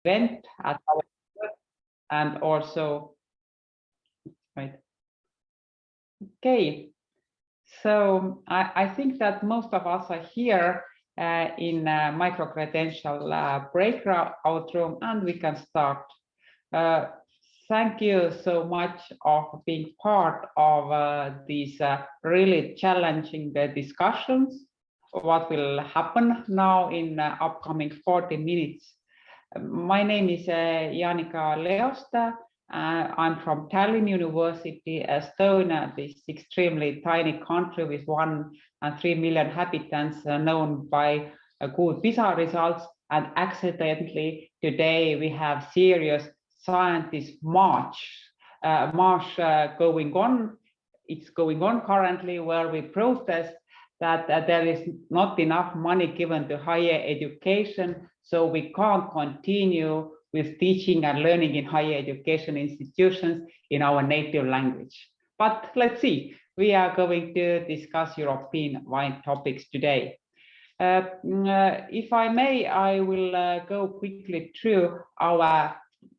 event at our and also right. Okay, so I think that most of us are here in micro-credential breakout room, and we can start. Thank you so much of being part of these really challenging discussions. What will happen now in upcoming 40 minutes. My name is Janika LEOSTE. I'm from Tallinn University, Estonia, this extremely tiny country with 1 and 3 million inhabitants, known by good PISA results. And accidentally, today we have serious scientist march going on. It's going on currently, where we protest that there is not enough money given to higher education, so we can't continue with teaching and learning in higher education institutions in our native language. But let's see, we are going to discuss European-wide topics today. If I may, I will go quickly through our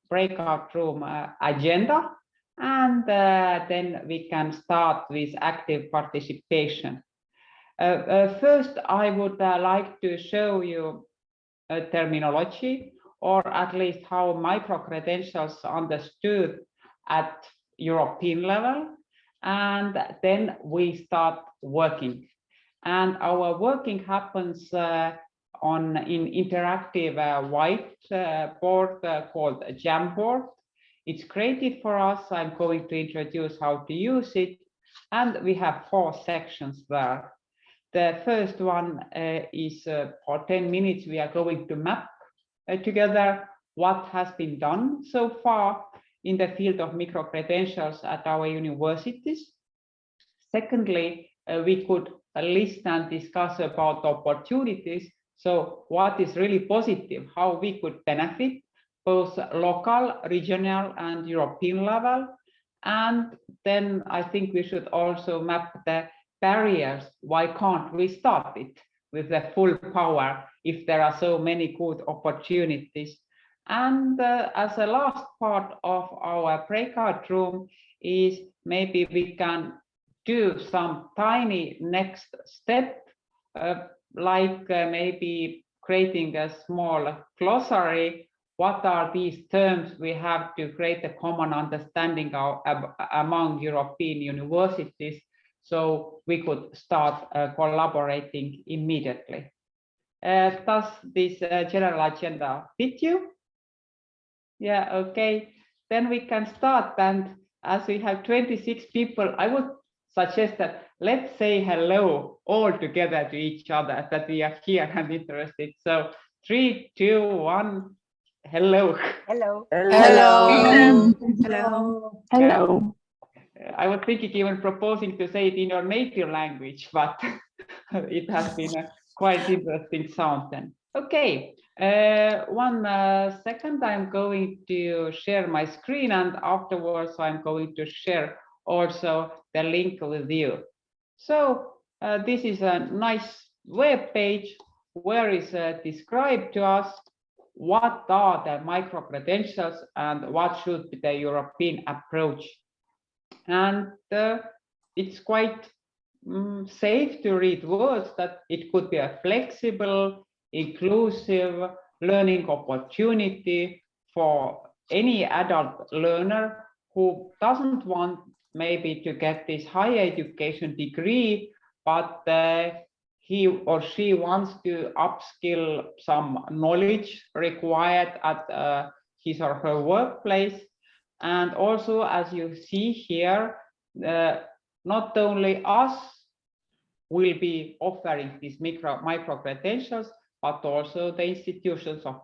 breakout room agenda, and then we can start with active participation. First, I would like to show you a terminology, or at least how micro-credentials understood at European level, and then we start working. And our working happens in interactive whiteboard called Jamboard. It's created for us. I'm going to introduce how to use it, and we have 4 sections there. The first one is for 10 minutes, we are going to map together what has been done so far in the field of micro-credentials at our universities. Secondly, we could list and discuss about opportunities. So what is really positive, how we could benefit both local, regional, and European level. And then I think we should also map the barriers. Why can't we start it with the full power if there are so many good opportunities? And as a last part of our breakout room is maybe we can do some tiny next step, like maybe creating a small glossary. What are these terms we have to create a common understanding of, among European universities, so we could start collaborating immediately. Does this general agenda fit you? Yeah, okay. Then we can start, and as we have 26 people, I would suggest that let's say hello all together to each other, that we are here and interested. So 3, 2, 1, hello. Hello. Hello. Hello. Hello. I was thinking even proposing to say it in your native language, but it has been a quite interesting sound then. Okay, 1 second, I'm going to share my screen, and afterwards I'm going to share also the link with you. So this is a nice web page where is described to us what are the micro-credentials and what should be the European approach. And it's quite safe to read words that it could be a flexible, inclusive learning opportunity for any adult learner who doesn't want maybe to get this higher education degree, but he or she wants to upskill some knowledge required at his or her workplace. And also, as you see here, not only us will be offering these micro credentials, but also the institutions of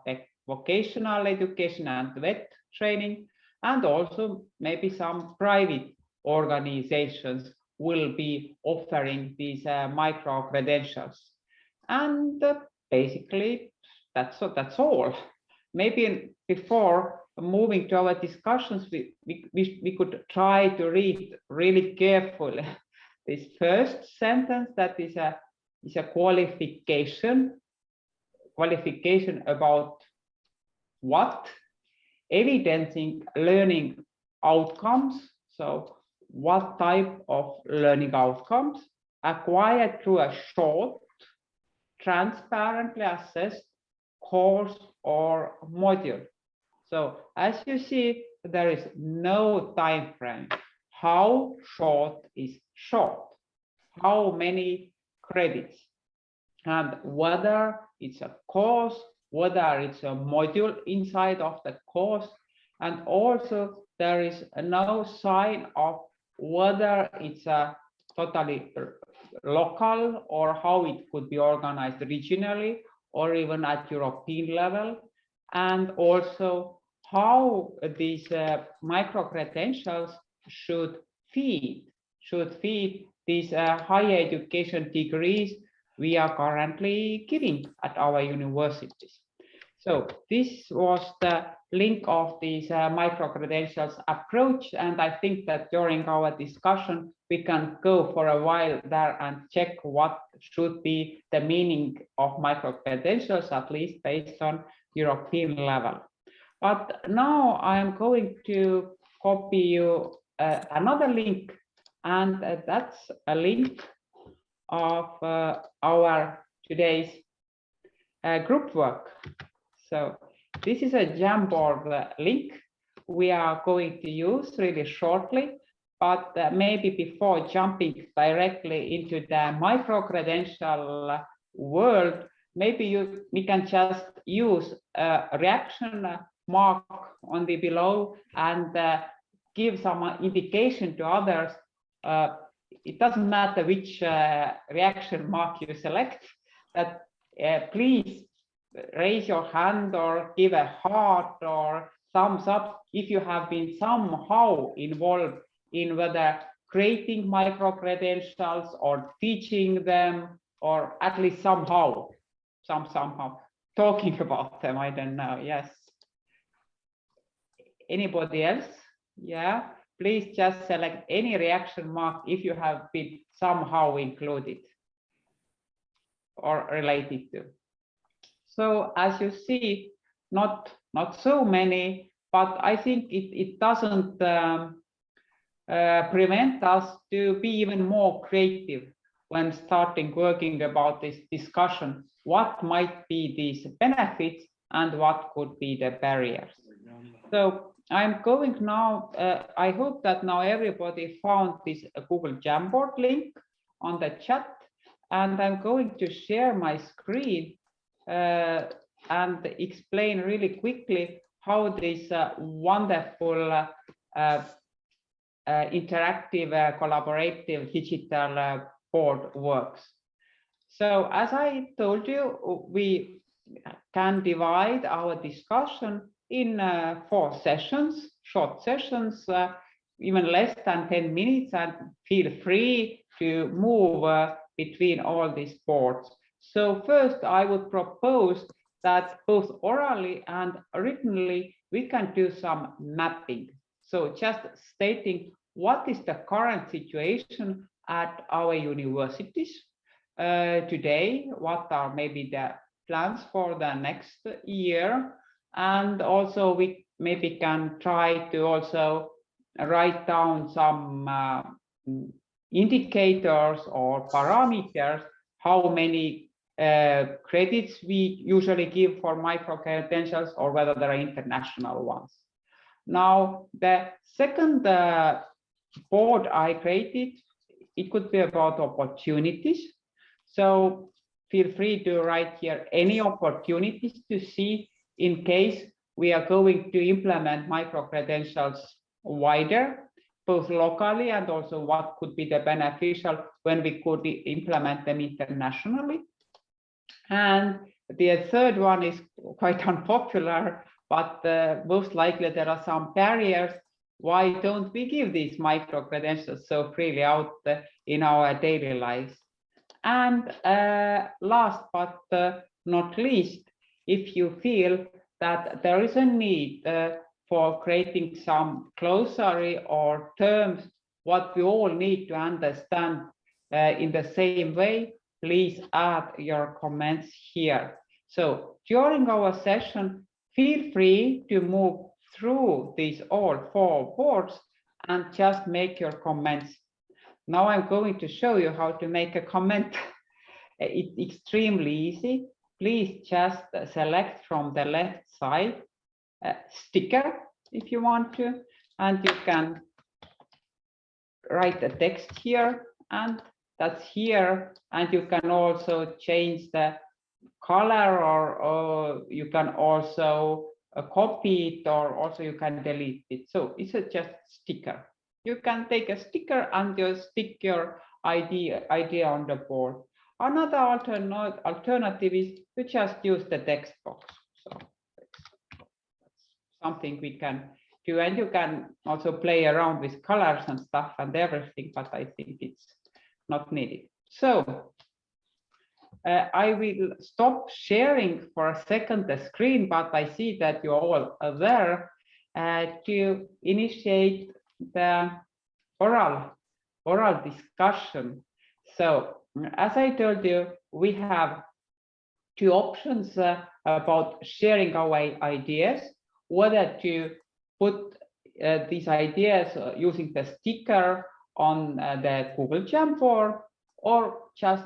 vocational education and vet training, and also maybe some private organizations will be offering these micro credentials. And basically, that's all. Maybe before moving to our discussions, we could try to read really carefully this first sentence, that is a qualification about what, evidencing learning outcomes, so what type of learning outcomes, acquired through a short, transparently assessed course or module. So as you see, there is no time frame. How short is short? How many credits? And whether it's a course, whether it's a module inside of the course, and also there is no sign of whether it's a totally local or how it could be organized regionally or even at European level, and also how these micro-credentials should feed these higher education degrees we are currently giving at our universities. So this was the link of these micro-credentials approach, and I think that during our discussion we can go for a while there and check what should be the meaning of micro-credentials, at least based on European level. But now I am going to copy you another link, and that's a link of our today's group work. So this is a Jamboard link we are going to use really shortly, but maybe before jumping directly into the micro-credential world, maybe we can just use a reaction mark on the below and give some indication to others. It doesn't matter which reaction mark you select, that please raise your hand or give a heart or thumbs up if you have been somehow involved in whether creating micro-credentials or teaching them, or at least somehow talking about them. I don't know. Yes. Anybody else? Yeah. Please just select any reaction mark if you have been somehow included or related to. So as you see, not so many, but I think it doesn't prevent us to be even more creative when starting working about this discussion. What might be these benefits and what could be the barriers? So I'm going now, I hope that now everybody found this Google Jamboard link on the chat, and I'm going to share my screen and explain really quickly how this wonderful interactive collaborative digital board works. So as I told you, we can divide our discussion in 4 sessions, short sessions, even less than 10 minutes, and feel free to move between all these boards. So first, I would propose that both orally and writtenly, we can do some mapping. So just stating what is the current situation at our universities today, what are maybe the plans for the next year, and also we maybe can try to also write down some indicators or parameters, how many credits we usually give for micro-credentials, or whether there are international ones. Now, the second board I created, it could be about opportunities. So feel free to write here any opportunities to see in case we are going to implement micro-credentials wider, both locally, and also what could be the beneficial when we could implement them internationally. And the third one is quite unpopular, but most likely there are some barriers. Why don't we give these micro-credentials so freely out in our daily lives? And last but not least, if you feel that there is a need for creating some glossary or terms, what we all need to understand in the same way, please add your comments here. So during our session, feel free to move through these all 4 boards and just make your comments. Now I'm going to show you how to make a comment. It's extremely easy. Please just select from the left side sticker if you want to, and you can write the text here, and that's here, and you can also change the color, or you can also copy it, or also you can delete it. So it's just sticker. You can take a sticker and just stick your idea on the board. Another alternative is to just use the text box. So that's something we can do, and you can also play around with colors and stuff and everything, but I think it's not needed. So I will stop sharing for a second the screen, but I see that you all are there to initiate the oral discussion. So as I told you, we have 2 options about sharing our ideas, whether to put these ideas using the sticker on the Google Jamboard, or just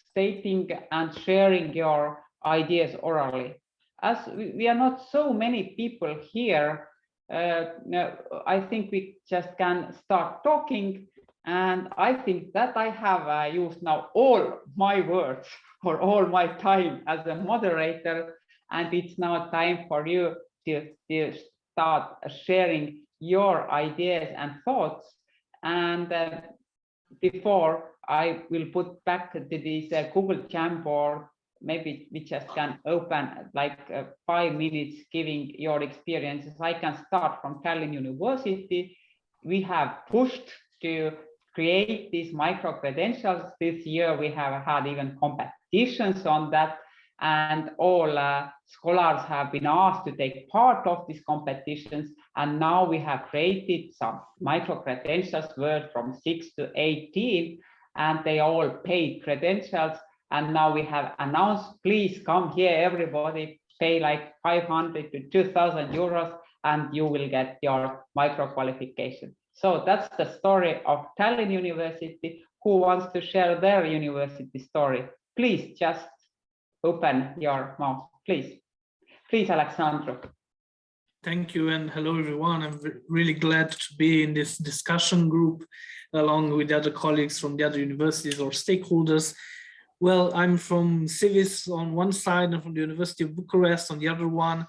stating and sharing your ideas orally. As we are not so many people here, I think we just can start talking, and I think that I have used now all my words or all my time as a moderator, and it's now time for you to start sharing your ideas and thoughts. And before I will put back to this Google Jamboard, maybe we just can open like 5 minutes giving your experiences. I can start from Tallinn University. We have pushed to create these micro credentials. This year we have had even competitions on that, and all scholars have been asked to take part of these competitions. And now we have created some micro credentials worth from 6 to 18, and they all paid credentials. And now we have announced, please come here, everybody, pay like 500 to 2,000 euros, and you will get your micro qualification. So that's the story of Tallinn University. Who wants to share their university story? Please just open your mouth, please. Please, Alexandru. Thank you, and hello everyone. I'm really glad to be in this discussion group along with the other colleagues from the other universities or stakeholders. Well, I'm from CIVIS on one side and from the University of Bucharest on the other one,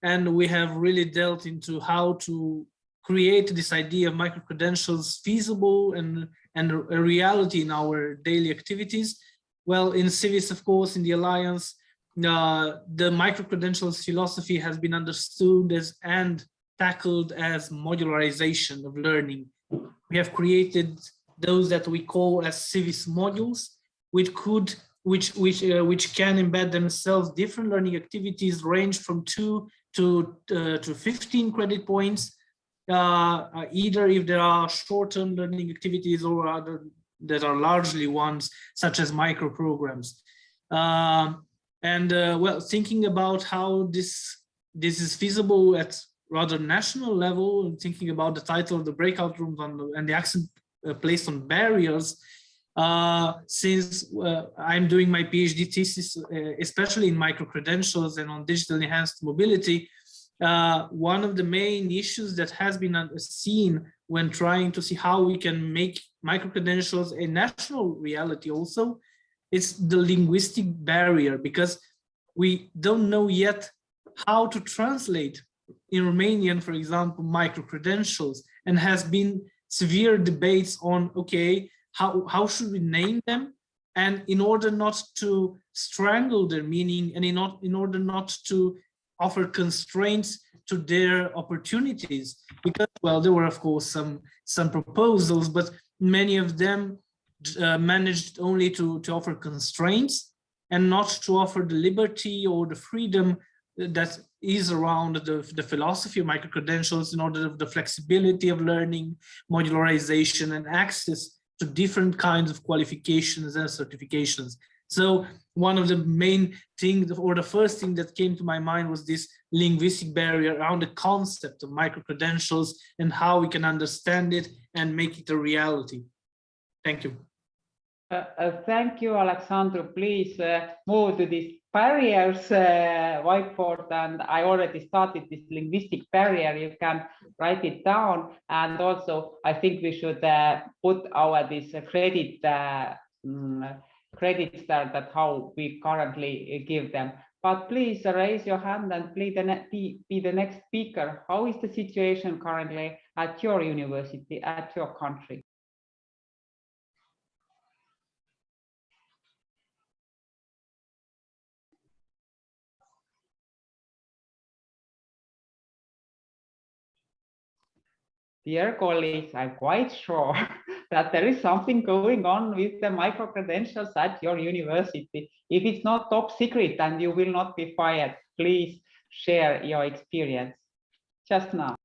and we have really delved into how to create this idea of micro-credentials feasible and a reality in our daily activities. Well, in CIVIS, of course, in the Alliance, the micro-credentials philosophy has been understood as and tackled as modularization of learning. We have created those that we call as CIVIS modules, which can embed themselves different learning activities, range from 2 to 15 credit points, either if there are short-term learning activities or other that are largely ones such as micro programs. Well, thinking about how this is feasible at rather national level, and thinking about the title of the breakout rooms and the accent placed on barriers, since I'm doing my PhD thesis, especially in micro-credentials and on digital enhanced mobility, one of the main issues that has been seen when trying to see how we can make micro-credentials a national reality also, it's the linguistic barrier, because we don't know yet how to translate in Romanian, for example, micro-credentials, and has been severe debates on, okay, how should we name them? And in order not to strangle their meaning, and in order not to offer constraints to their opportunities, because, well, there were of course some proposals, but many of them managed only to offer constraints and not to offer the liberty or the freedom that is around the philosophy of micro-credentials, in order of the flexibility of learning, modularization, and access to different kinds of qualifications and certifications. So one of the main things, or the first thing that came to my mind, was this linguistic barrier around the concept of micro-credentials and how we can understand it and make it a reality. Thank you. Thank you, Alexandru. Please move to this barriers whiteboard, and I already started this linguistic barrier. You can write it down, and also I think we should put our this credits there, that how we currently give them. But please raise your hand and please be the next speaker. How is the situation currently at your university, at your country? Dear colleagues, I'm quite sure that there is something going on with the micro-credentials at your university. If it's not top secret and you will not be fired, please share your experience just now.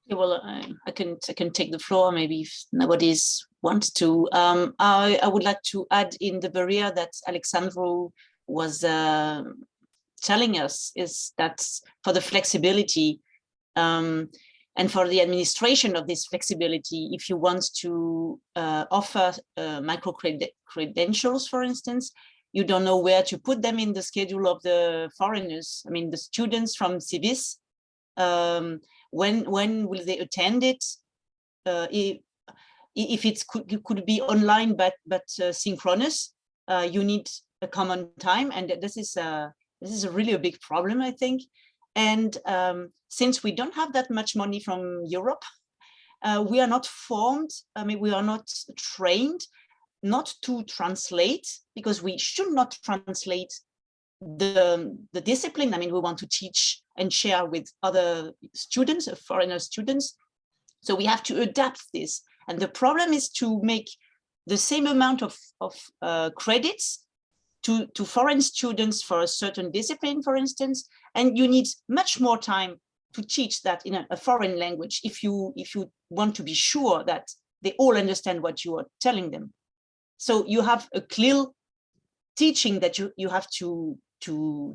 Yeah, well, I can take the floor. Maybe if nobody wants to. I would like to add in the barrier that Alexandru was telling us, is that for the flexibility and for the administration of this flexibility, if you want to offer micro credentials, for instance, you don't know where to put them in the schedule of the foreigners. I mean, the students from CIVIS, when will they attend it? If it could be online but synchronous, you need a common time, and this is really a big problem, I think. And since we don't have that much money from Europe, we are not formed, I mean, we are not trained not to translate, because we should not translate the discipline. I mean, we want to teach and share with other students, foreigner students. So we have to adapt this. And the problem is to make the same amount of credits to foreign students for a certain discipline, for instance, and you need much more time to teach that in a foreign language if you want to be sure that they all understand what you are telling them. So you have a clear teaching that you have to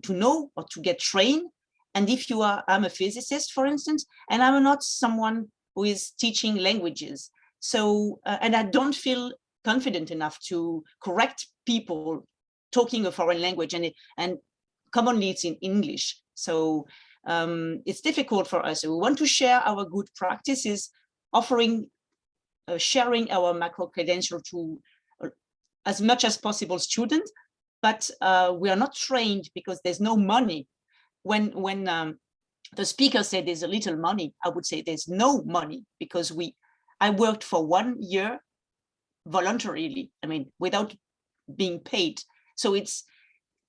know or to get trained. And if you are, I'm a physicist, for instance, and I'm not someone who is teaching languages. So, and I don't feel confident enough to correct people talking a foreign language, and commonly it's in English. So it's difficult for us. We want to share our good practices, offering, sharing our macro credential to as much as possible students, but we are not trained because there's no money. When the speaker said there's a little money, I would say there's no money, because I worked for 1 year voluntarily, I mean, without being paid. So it's,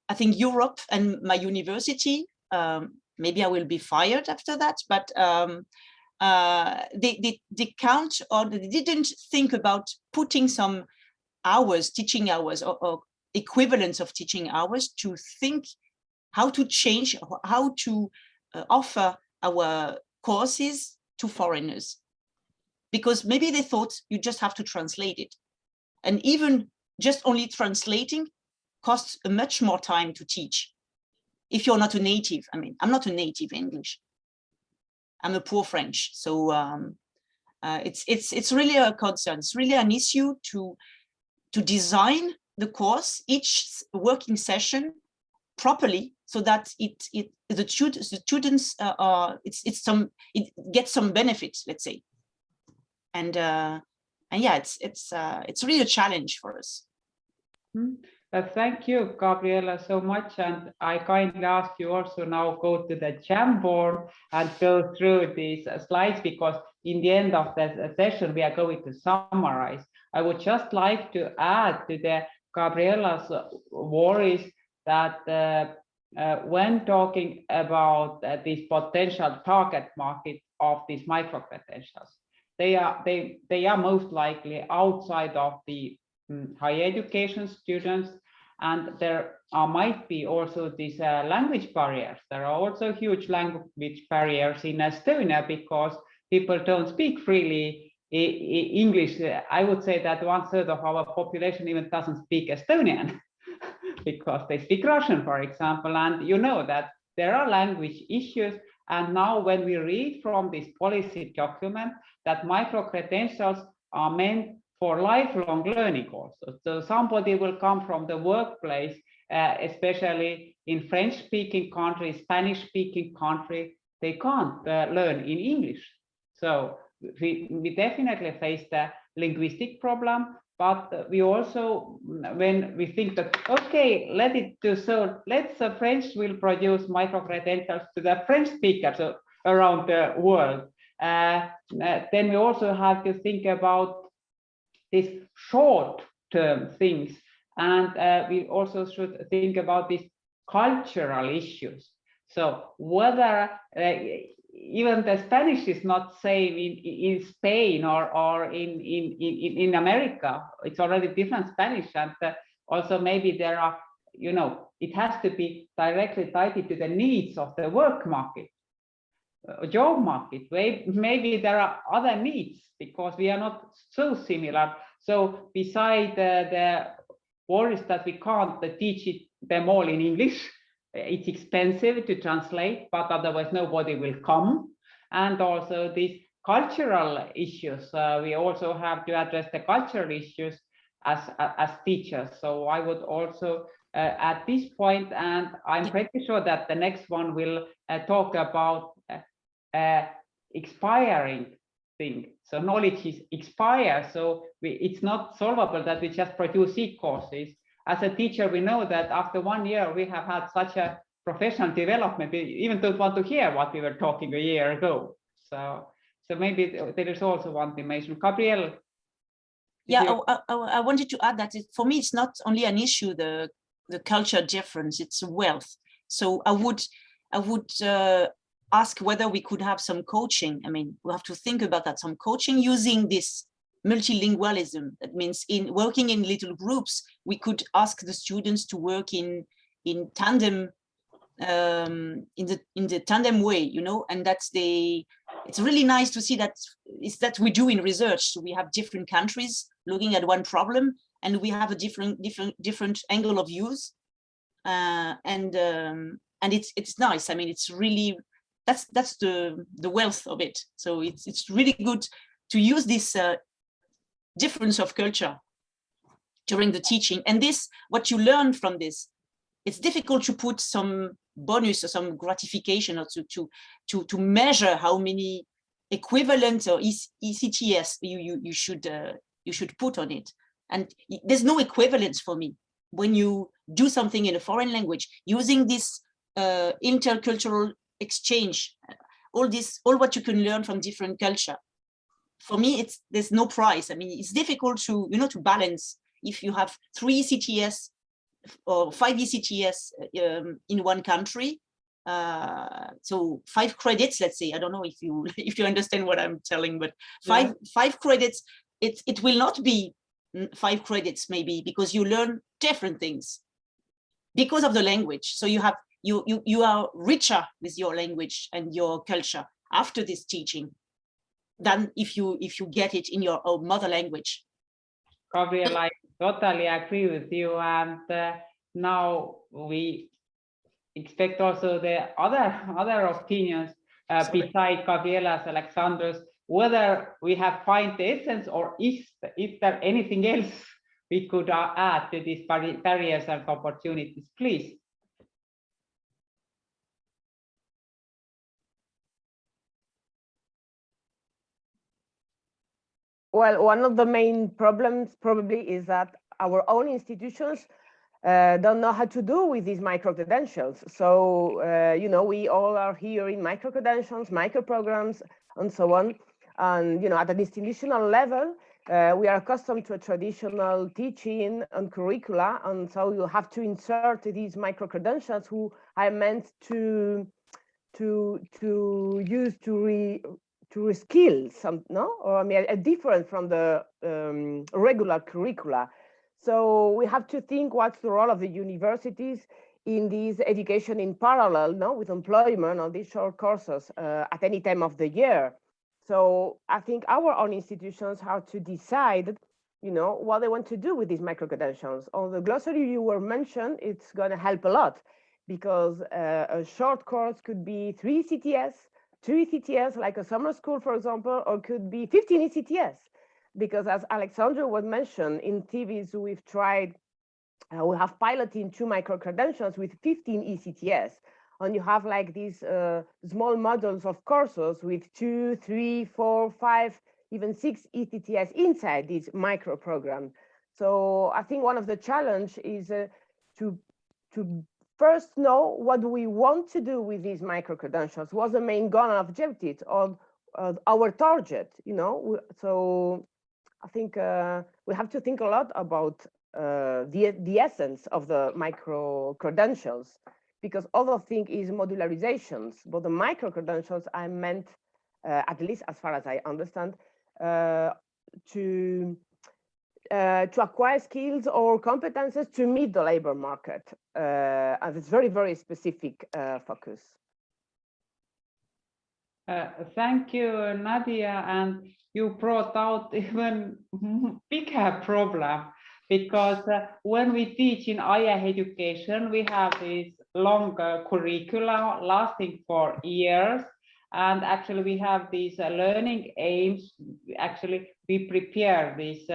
I think Europe and my university, maybe I will be fired after that, but they count, or they didn't think about putting some hours, teaching hours, or equivalents of teaching hours, to think how to change, how to offer our courses to foreigners. Because maybe they thought you just have to translate it. And even just only translating costs much more time to teach. If you're not a native, I mean, I'm not a native English. I'm a poor French. So it's really a concern. It's really an issue to design the course, each working session properly, so that the students it gets some benefits, let's say. And yeah, it's really a challenge for us. Thank you, Gabriela, so much. And I kindly ask you also now go to the Jamboard and go through these slides, because in the end of the session, we are going to summarize. I would just like to add to the Gabriela's worries that when talking about this potential target market of these micro-credentials, they are most likely outside of the higher education students, and there might be also these language barriers. There are also huge language barriers in Estonia, because people don't speak freely English. I would say that 1/3 of our population even doesn't speak Estonian because they speak Russian, for example. And you know that there are language issues. And now when we read from this policy document that micro-credentials are meant for lifelong learning also. So somebody will come from the workplace, especially in French-speaking countries, Spanish-speaking country, they can't learn in English. So we definitely face the linguistic problem, but we also, when we think that, okay, let it do so, let's French will produce micro-credentials to the French speakers around the world. Then we also have to think about these short-term things, and we also should think about these cultural issues. So whether even the Spanish is not same in Spain or in America, it's already different Spanish, and also maybe there are, you know, it has to be directly tied to the needs of the work market, job market. Maybe there are other needs because we are not so similar. So beside the worries that we can't teach them all in English, it's expensive to translate, but otherwise nobody will come. And also these cultural issues, we also have to address the cultural issues as teachers. So I would also at this point, and I'm pretty sure that the next one will talk about expiring thing. So knowledge is expire. So it's not solvable that we just produce e-courses. As a teacher, we know that after 1 year, we have had such a professional development, we even don't want to hear what we were talking a year ago. So maybe there is also one dimension. Gabrielle? Yeah, I wanted to add that for me, it's not only an issue, the culture difference, it's wealth. So I would ask whether we could have some coaching. I mean, we have to think about that, some coaching using this multilingualism. That means in working in little groups, we could ask the students to work in tandem, in the tandem way, you know, and it's really nice to see that that we do in research. So we have different countries looking at one problem, and we have a different angle of views, and it's nice. I mean, it's really that's the wealth of it. So it's really good to use this difference of culture during the teaching, and what you learn from this. It's difficult to put some bonus or some gratification, or to measure how many equivalents or ECTS you should put on it. And there's no equivalence for me when you do something in a foreign language using this intercultural exchange, all what you can learn from different culture. For me, there's no price. I mean, it's difficult to to balance if you have 3 ECTS or 5 ECTS in one country. So 5 credits, let's say. I don't know if you understand what I'm telling, but five credits. It will not be 5 credits maybe, because you learn different things because of the language. So you are richer with your language and your culture after this teaching than if you get it in your own mother language. Gabrielle, I totally agree with you, and now we expect also the other opinions beside Gabriella's, Alexander's, whether we have find the essence, or is there anything else we could add to these barriers and opportunities, please. Well, one of the main problems probably is that our own institutions don't know how to do with these micro-credentials. So, we all are here in micro-credentials, micro-programs, and so on. And, at an institutional level, we are accustomed to a traditional teaching and curricula. And so you have to insert these micro-credentials who are meant to use to reskill some, or I mean, different from the regular curricula. So we have to think what's the role of the universities in this education in parallel, with employment on these short courses at any time of the year. So I think our own institutions have to decide, you know, what they want to do with these micro-credentials. On the glossary you were mentioned, it's going to help a lot, because a short course could be 3 ECTS, 2 ECTS, like a summer school, for example, or could be 15 ECTS. Because as Alexandra was mentioned, in TVs we've tried, we have piloting 2 micro-credentials with 15 ECTS. And you have like these small modules of courses with 2, 3, 4, 5, even 6 ECTS inside this micro program. So I think one of the challenge is to first know what we want to do with these micro credentials. What's the main goal and objective of our target? You know, so I think we have to think a lot about the essence of the micro credentials, because other thing is modularizations, but the micro credentials I meant, at least as far as I understand, to acquire skills or competences to meet the labor market, and it's very, very specific focus. Thank you, Nadia, and you brought out even bigger problem, because when we teach in higher education, we have this long curricula lasting for years, and actually we have these learning aims. Actually, we prepare these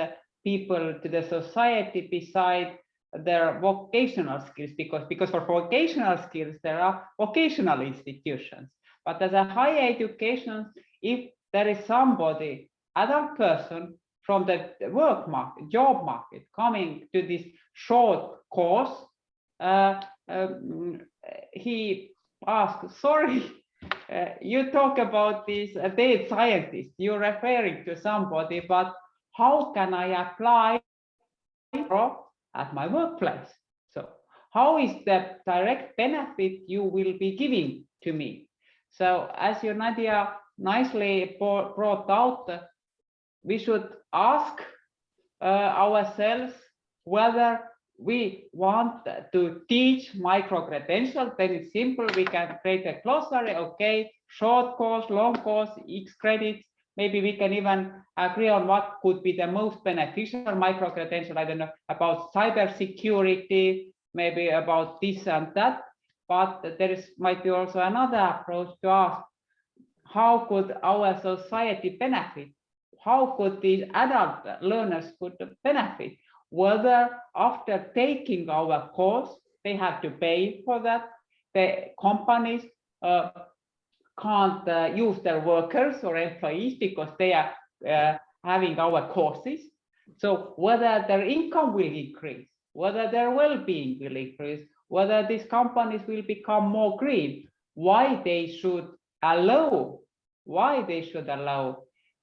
people to the society beside their vocational skills, because for vocational skills there are vocational institutions. But as a higher education, if there is somebody, adult person from the work market, job market, coming to this short course, he asked, sorry, you talk about this data scientist, you're referring to somebody, but how can I apply at my workplace? So how is the direct benefit you will be giving to me? So as you, Nadia, nicely brought out, we should ask ourselves whether we want to teach micro-credentials. Then it's simple, we can create a glossary, okay, short course, long course, X credits. Maybe we can even agree on what could be the most beneficial micro-credential, I don't know, about cybersecurity, maybe about this and that. But there might be also another approach to ask, how could our society benefit? How could these adult learners could benefit? Whether after taking our course, they have to pay for that, the companies can't use their workers or employees because they are having our courses. So whether their income will increase, whether their well-being will increase, whether these companies will become more green, why they should allow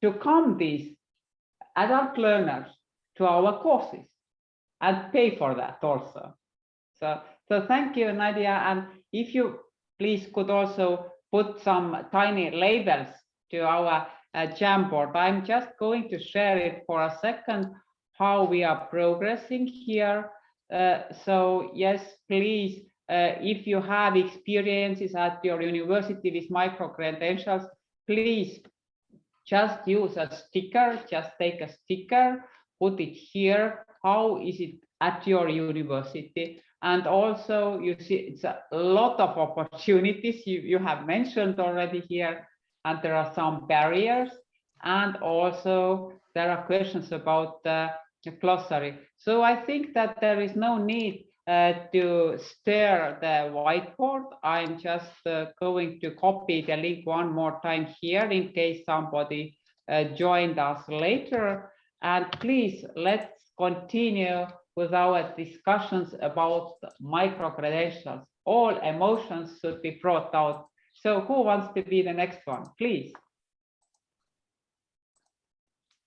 to come these adult learners to our courses and pay for that also. So thank you, Nadia. And if you please could also put some tiny labels to our Jamboard. I'm just going to share it for a second, how we are progressing here. So yes, please, if you have experiences at your university with micro-credentials, please just use a sticker, just take a sticker, put it here. How is it at your university? And also, you see, it's a lot of opportunities you have mentioned already here, and there are some barriers, and also there are questions about the glossary. So I think that there is no need to stare the whiteboard. I'm just going to copy the link one more time here in case somebody joined us later. And please, let's continue with our discussions about micro-credentials. All emotions should be brought out. So who wants to be the next one, please?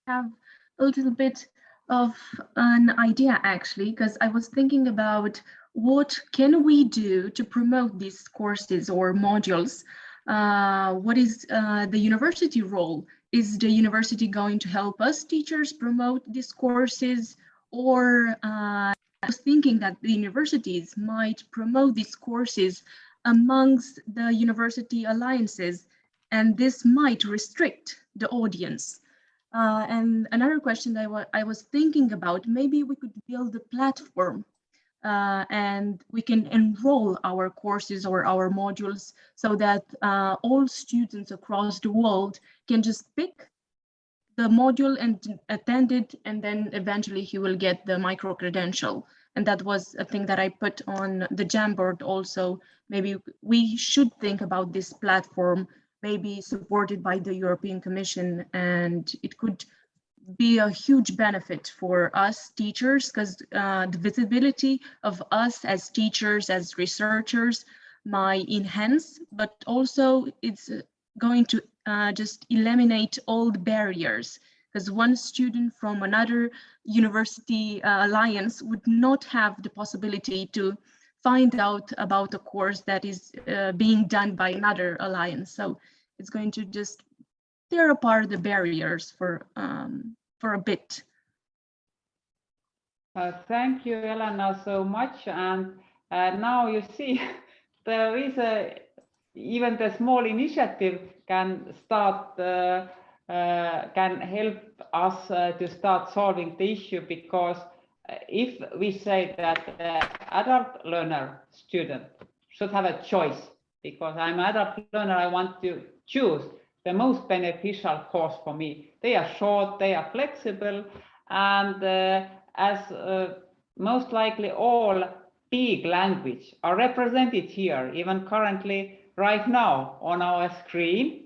Have a little bit of an idea, actually, because I was thinking about what can we do to promote these courses or modules. What is the university role? Is the university going to help us teachers promote these courses? Or I was thinking that the universities might promote these courses amongst the university alliances and this might restrict the audience. And another question that I was thinking about, maybe we could build a platform and we can enroll our courses or our modules so that all students across the world can just pick the module and attend it, and then eventually he will get the micro-credential. And that was a thing that I put on the Jamboard also. Maybe we should think about this platform, maybe supported by the European Commission, and it could be a huge benefit for us teachers, because the visibility of us as teachers, as researchers, might enhance, but also it's going to just eliminate all the barriers, because one student from another university alliance would not have the possibility to find out about a course that is being done by another alliance. So it's going to just tear apart the barriers for a bit. Thank you, Elena, so much. And now you see there is even the small initiative can start, can help us to start solving the issue, because if we say that the adult learner student should have a choice, because I'm an adult learner, I want to choose the most beneficial course for me. They are short, they are flexible, and as most likely all big language are represented here, even currently right now on our screen.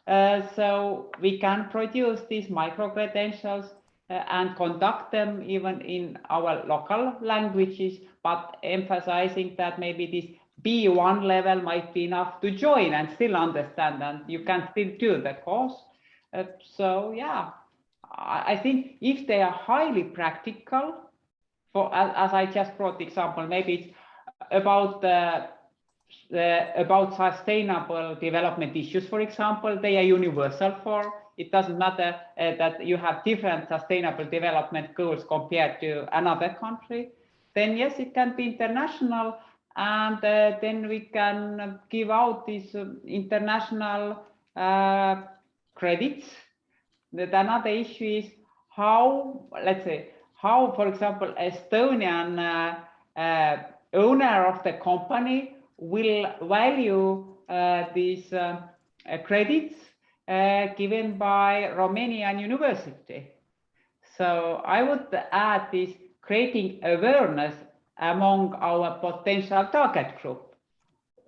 So we can produce these micro-credentials and conduct them even in our local languages, but emphasizing that maybe this B1 level might be enough to join and still understand, and you can still do the course. So yeah, I think if they are highly practical, for as I just brought the example, maybe it's about about sustainable development issues, for example, they are universal for. It doesn't matter that you have different sustainable development goals compared to another country. Then yes, it can be international, and then we can give out these international credits. That another issue is how, let's say, how, for example, Estonian owner of the company will value these credits given by Romanian university. So I would add this creating awareness among our potential target group,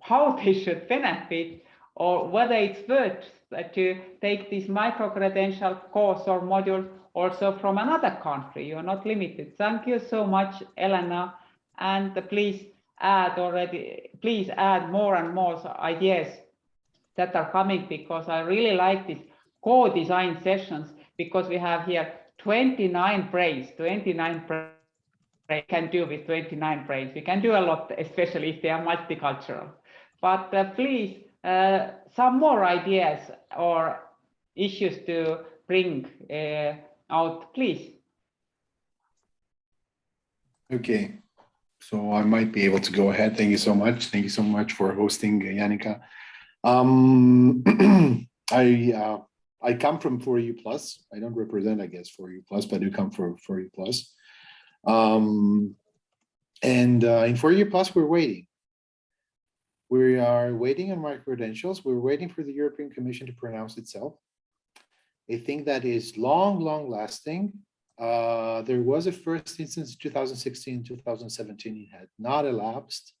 how they should benefit, or whether it's worth to take this micro-credential course or module also from another country. You're not limited. Thank you so much, Elena. And please add more and more ideas that are coming, because I really like these co-design sessions, because we have here 29 brains, 29 brains. Can do with 29 brains. We can do a lot, especially if they are multicultural. But please, some more ideas or issues to bring out, please. Okay, so I might be able to go ahead. Thank you so much. Thank you so much for hosting, Janika. I come from 4U+. I don't represent, I guess, 4U+, but I do come from 4U+. In 4U+, we're waiting. We are waiting on my credentials. We're waiting for the European Commission to pronounce itself. I think that is long lasting. There was a first instance in 2016, 2017, it had not elapsed.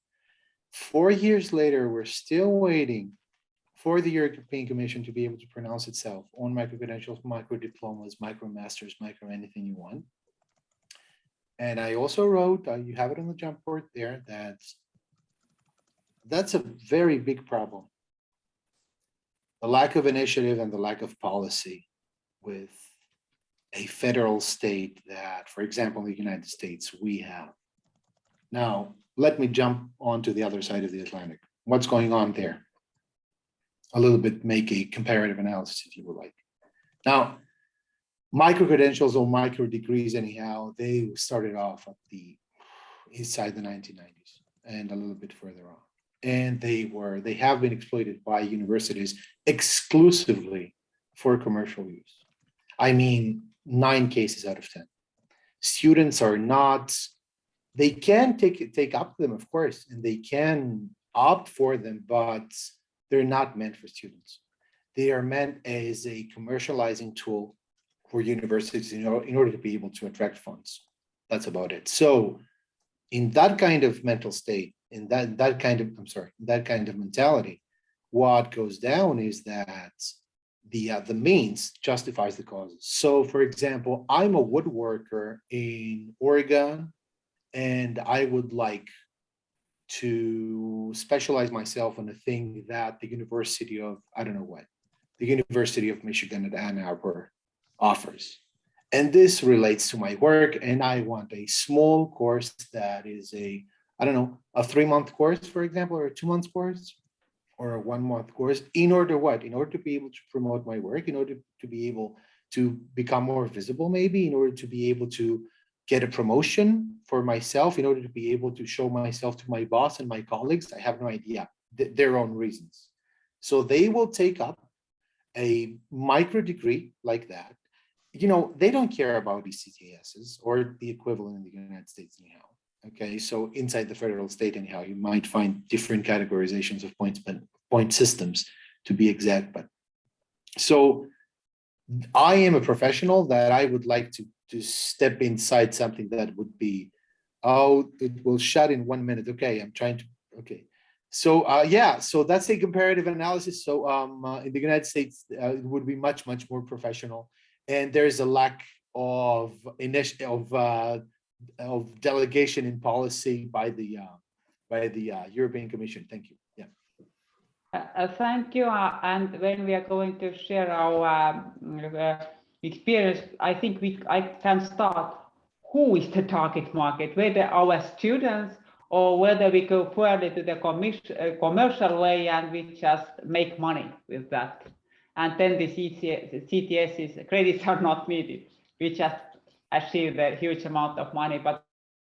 4 years later, we're still waiting for the European Commission to be able to pronounce itself on micro-credentials, micro-diplomas, micro-masters, micro-anything you want. And I also wrote, you have it on the Jamboard there, that's a very big problem. The lack of initiative and the lack of policy with a federal state that, for example, in the United States, we have. Now, let me jump onto the other side of the Atlantic. What's going on there? A little bit, make a comparative analysis if you would like. Now, micro-credentials or micro-degrees anyhow, they started off at the inside the 1990s and a little bit further on. and they have been exploited by universities exclusively for commercial use. I mean, 9 cases out of 10. Students are not, they can take up them, of course, and they can opt for them, but they're not meant for students. They are meant as a commercializing tool for universities in order to be able to attract funds. That's about it. So in that kind of mental state, in that kind of mentality, what goes down is that the means justifies the causes. So for example, I'm a woodworker in Oregon, and I would like to specialize myself on a thing that the University of, I don't know what, the University of Michigan at Ann Arbor offers. And this relates to my work, and I want a small course that is a, I don't know, a 3-month course, for example, or a 2-month course, or a 1-month course, in order what? In order to be able to promote my work, in order to be able to become more visible, maybe, in order to be able to get a promotion for myself, in order to be able to show myself to my boss and my colleagues. I have no idea, their own reasons. So they will take up a micro degree like that. You know, they don't care about ECTSs or the equivalent in the United States anyhow. Okay, so inside the federal state anyhow, you might find different categorizations of points, but point systems to be exact. But so I am a professional that I would like to step inside something that would be, oh, it will shut in 1 minute. Okay, I'm trying to, okay. So yeah, so that's a comparative analysis. So in the United States, it would be much more professional, and there's a lack of delegation in policy by the European Commission. Thank you. Yeah. Thank you. And when we are going to share our experience, I think I can start. Who is the target market? Whether our students, or whether we go further to the commercial way and we just make money with that. And then the CTS's credits are not needed. We just achieve a huge amount of money. But